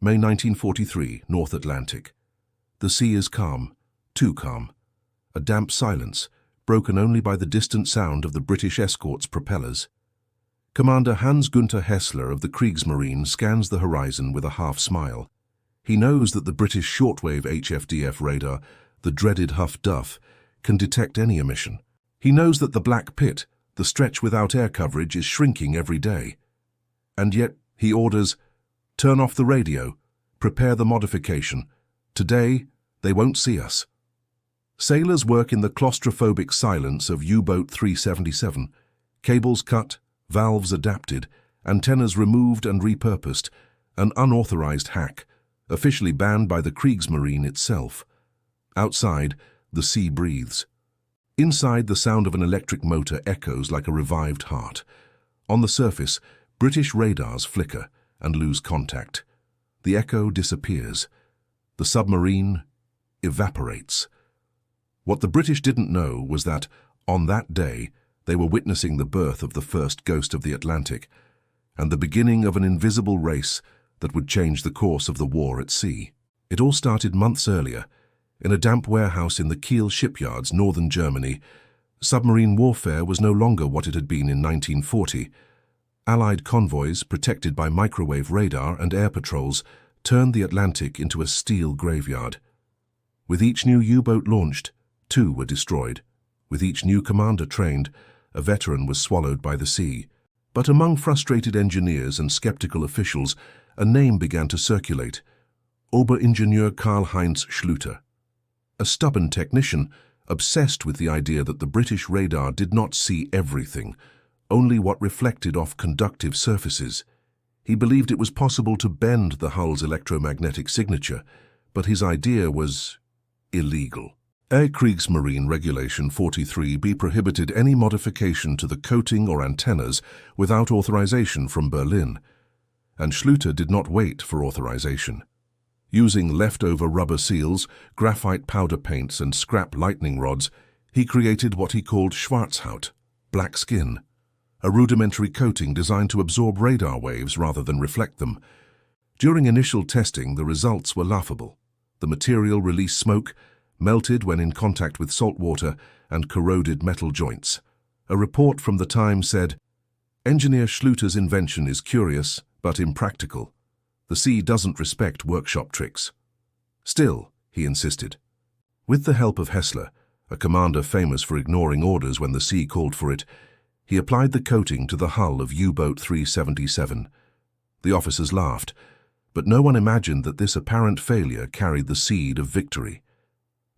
May 1943, North Atlantic. The sea is calm, too calm. A damp silence, broken only by the distant sound of the British escort's propellers. Commander Hans-Günther Hessler of the Kriegsmarine scans the horizon with a half-smile. He knows that the British shortwave HFDF radar, the dreaded Huff Duff, can detect any emission. He knows that the Black Pit, the stretch without air coverage, is shrinking every day. And yet, he orders, "Turn off the radio, prepare the modification. Today, they won't see us." Sailors work in the claustrophobic silence of U-Boat 377, cables cut, valves adapted, antennas removed and repurposed, an unauthorized hack, officially banned by the Kriegsmarine itself. Outside, the sea breathes. Inside, the sound of an electric motor echoes like a revived heart. On the surface, British radars flicker and lose contact. The echo disappears. The submarine evaporates. What the British didn't know was that, on that day, they were witnessing the birth of the first ghost of the Atlantic and the beginning of an invisible race that would change the course of the war at sea. It all started months earlier. In a damp warehouse in the Kiel shipyards, northern Germany, submarine warfare was no longer what it had been in 1940. Allied convoys, protected by microwave radar and air patrols, turned the Atlantic into a steel graveyard. With each new U-boat launched, 2 were destroyed. With each new commander trained, a veteran was swallowed by the sea. But among frustrated engineers and skeptical officials, a name began to circulate: Oberingenieur Karl-Heinz Schlüter. A stubborn technician, obsessed with the idea that the British radar did not see everything, only what reflected off conductive surfaces. He believed it was possible to bend the hull's electromagnetic signature, but his idea was illegal. Air Kriegsmarine Regulation 43b prohibited any modification to the coating or antennas without authorization from Berlin, and Schlüter did not wait for authorization. Using leftover rubber seals, graphite powder paints and scrap lightning rods, he created what he called Schwarzhaut, black skin, a rudimentary coating designed to absorb radar waves rather than reflect them. During initial testing, the results were laughable. The material released smoke, melted when in contact with salt water, and corroded metal joints. A report from the time said, "Engineer Schlüter's invention is curious, but impractical. The sea doesn't respect workshop tricks." Still, he insisted. With the help of Hessler, a commander famous for ignoring orders when the sea called for it, he applied the coating to the hull of U-Boat 377. The officers laughed, but no one imagined that this apparent failure carried the seed of victory.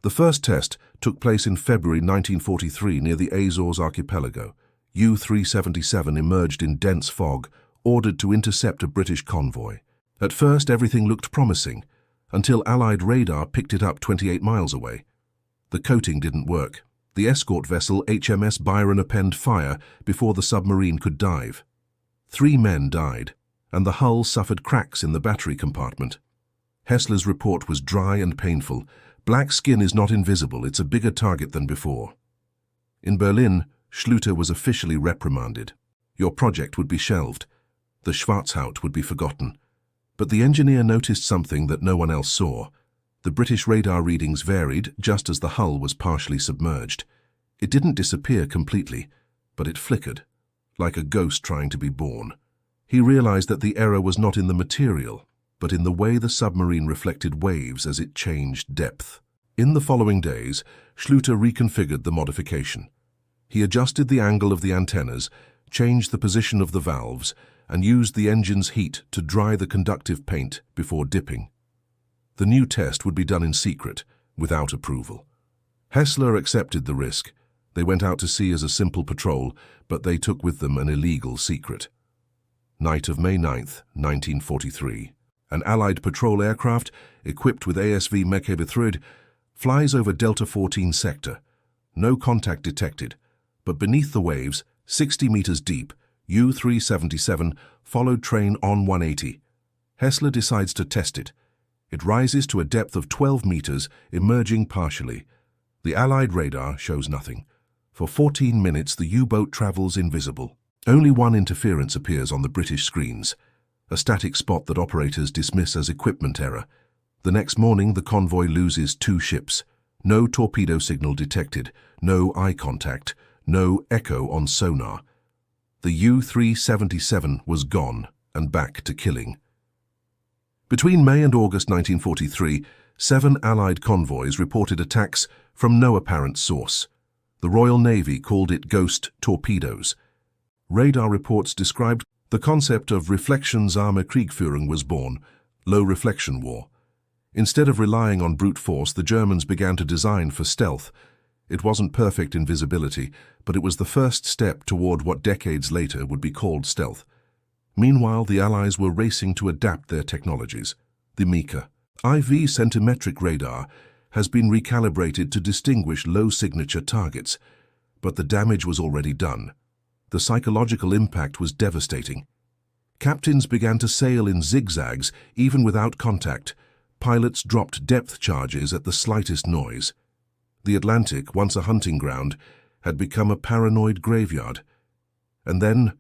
The first test took place in February 1943 near the Azores archipelago. U-377 emerged in dense fog, ordered to intercept a British convoy. At first, everything looked promising, until Allied radar picked it up 28 miles away. The coating didn't work. The escort vessel HMS Byron opened fire before the submarine could dive. 3 men died, and the hull suffered cracks in the battery compartment. Hessler's report was dry and painful. "Black skin is not invisible, it's a bigger target than before." In Berlin, Schlüter was officially reprimanded. Your project would be shelved. The Schwarzhaut would be forgotten. But the engineer noticed something that no one else saw. The British radar readings varied just as the hull was partially submerged. It didn't disappear completely, but it flickered, like a ghost trying to be born. He realized that the error was not in the material, but in the way the submarine reflected waves as it changed depth. In the following days, Schlüter reconfigured the modification. He adjusted the angle of the antennas, changed the position of the valves, and used the engine's heat to dry the conductive paint before dipping. The new test would be done in secret, without approval. Hessler accepted the risk. They went out to sea as a simple patrol, but they took with them an illegal secret. Night of May 9th, 1943. An Allied patrol aircraft, equipped with ASV Reappeared, flies over Delta 14 sector. No contact detected, but beneath the waves, 60 meters deep, U-377 followed train on 180. Hessler decides to test it. It rises to a depth of 12 meters, emerging partially. The Allied radar shows nothing. For 14 minutes, the U-boat travels invisible. Only one interference appears on the British screens. a static spot that operators dismiss as equipment error. The next morning, the convoy loses 2 ships. No torpedo signal detected, no eye contact, no echo on sonar. The U-377 was gone and back to killing. Between May and August 1943, 7 Allied convoys reported attacks from no apparent source. The Royal Navy called it ghost torpedoes. Radar reports described the concept of Reflexionsarme Kriegführung was born, low reflection war. Instead of relying on brute force, the Germans began to design for stealth. It wasn't perfect in visibility, but it was the first step toward what decades later would be called stealth. Meanwhile, the Allies were racing to adapt their technologies. The Mika IV centimetric radar has been recalibrated to distinguish low-signature targets, but the damage was already done. The psychological impact was devastating. Captains began to sail in zigzags even without contact. Pilots dropped depth charges at the slightest noise. The Atlantic, once a hunting ground, had become a paranoid graveyard. And then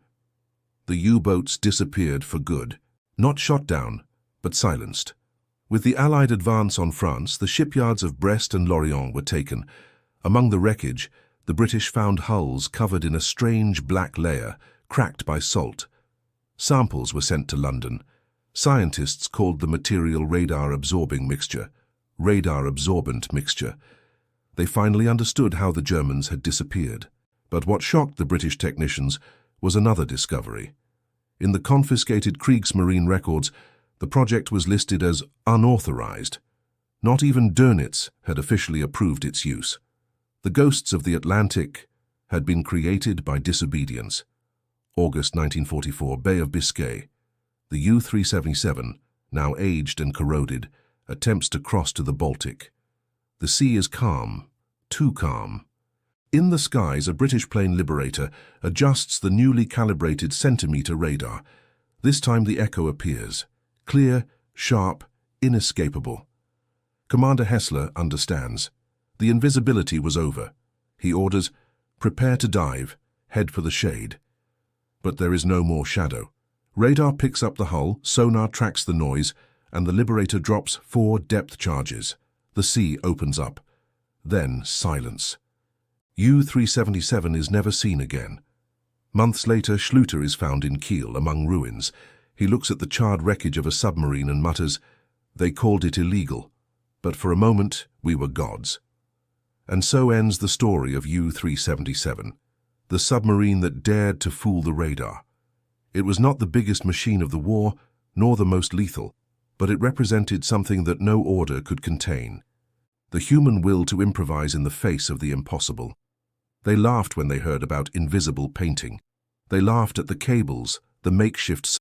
the U-boats disappeared for good. Not shot down, but silenced. With the Allied advance on France, the shipyards of Brest and Lorient were taken. Among the wreckage, the British found hulls covered in a strange black layer, cracked by salt. Samples were sent to London. Scientists called the material radar-absorbing mixture, radar-absorbent mixture. They finally understood how the Germans had disappeared. But what shocked the British technicians was another discovery. In the confiscated Kriegsmarine records, the project was listed as unauthorized. Not even Dönitz had officially approved its use. The ghosts of the Atlantic had been created by disobedience. August 1944, Bay of Biscay. The U-377, now aged and corroded, attempts to cross to the Baltic. The sea is calm, too calm. In the skies, a British plane Liberator adjusts the newly calibrated centimeter radar. This time the echo appears. Clear, sharp, inescapable. Commander Hessler understands. The invisibility was over. He orders, "Prepare to dive, head for the shade." But there is no more shadow. Radar picks up the hull, sonar tracks the noise, and the Liberator drops 4 depth charges. The sea opens up. Then silence. U-377 is never seen again. Months later, Schluter is found in Kiel among ruins. He looks at the charred wreckage of a submarine and mutters, "They called it illegal, but for a moment we were gods." And so ends the story of U-377, the submarine that dared to fool the radar. It was not the biggest machine of the war, nor the most lethal, but it represented something that no order could contain. The human will to improvise in the face of the impossible. They laughed when they heard about invisible painting. They laughed at the cables, the makeshift